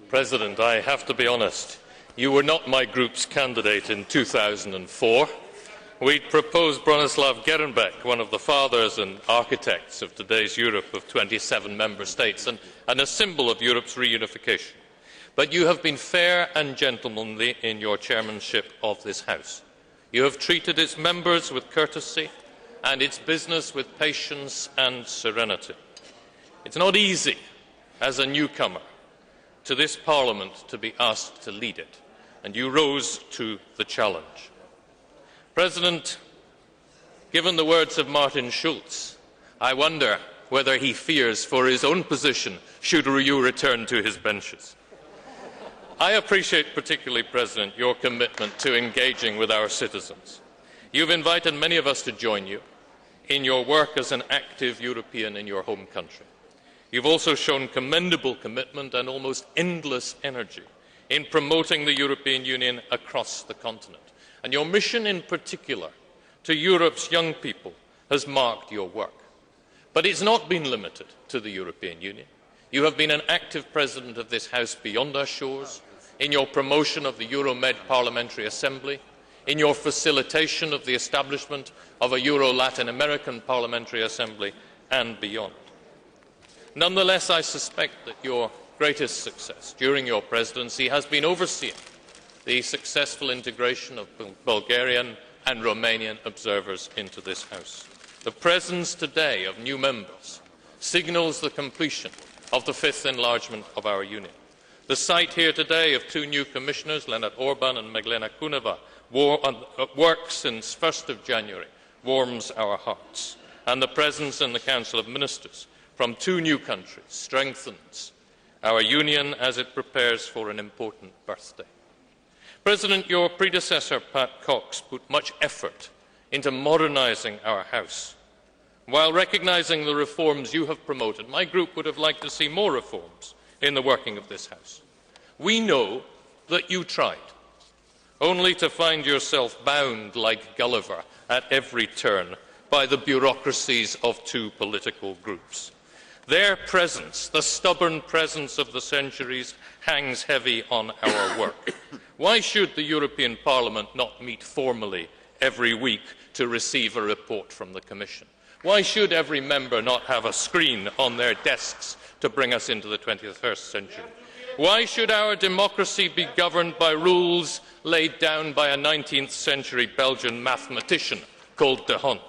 President, I have to be honest. You were not my group's candidate in 2004. We proposed Bronislaw Gerenbeck, one of the fathers and architects of today's Europe of 27 member states and a symbol of Europe's reunification. But you have been fair and gentlemanly in your chairmanship of this House. You have treated its members with courtesy and its business with patience and serenity. It's not easy, as a newcomer to this Parliament, to be asked to lead it, and you rose to the challenge. President, given the words of Martin Schulz, I wonder whether he fears for his own position should you return to his benches. I appreciate particularly, President, your commitment to engaging with our citizens. You've invited many of us to join you in your work as an active European in your home country. You've also shown commendable commitment and almost endless energy in promoting the European Union across the continent. And your mission in particular to Europe's young people has marked your work. But it's not been limited to the European Union. You have been an active President of this House beyond our shores, in your promotion of the Euromed Parliamentary Assembly, in your facilitation of the establishment of a Euro-Latin American Parliamentary Assembly, and beyond. Nonetheless, I suspect that your greatest success during your presidency has been overseeing the successful integration of Bulgarian and Romanian observers into this House. The presence today of new members signals the completion of the fifth enlargement of our Union. The sight here today of two new commissioners, Leonard Orban and Meglena Kuneva, work since 1st of January, warms our hearts. And the presence in the Council of Ministers from two new countries strengthens our Union as it prepares for an important birthday. President, your predecessor, Pat Cox, put much effort into modernising our House. While recognising the reforms you have promoted, my group would have liked to see more reforms in the working of this House. We know that you tried, only to find yourself bound like Gulliver at every turn by the bureaucracies of two political groups. Their presence, the stubborn presence of the centuries, hangs heavy on our work. Why should the European Parliament not meet formally every week to receive a report from the Commission? Why should every member not have a screen on their desks to bring us into the 21st century? Why should our democracy be governed by rules laid down by a 19th century Belgian mathematician called de Hond?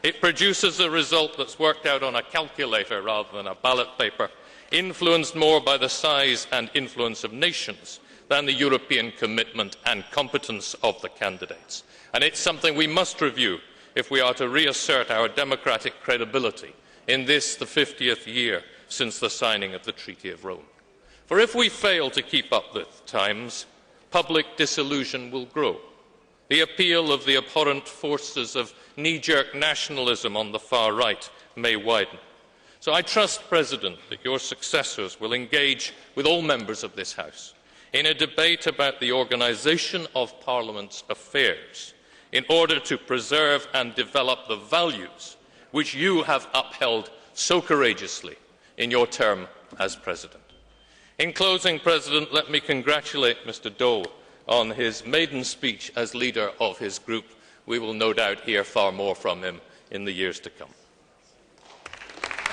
It produces a result that's worked out on a calculator rather than a ballot paper, influenced more by the size and influence of nations than the European commitment and competence of the candidates. And it's something we must review if we are to reassert our democratic credibility in this, the 50th year since the signing of the Treaty of Rome. For if we fail to keep up with times, public disillusion will grow. The appeal of the abhorrent forces of knee-jerk nationalism on the far right may widen. So I trust, President, that your successors will engage with all members of this House in a debate about the organisation of Parliament's affairs in order to preserve and develop the values which you have upheld so courageously in your term as President. In closing, President, let me congratulate Mr. Dole on his maiden speech as leader of his group. We will no doubt hear far more from him in the years to come.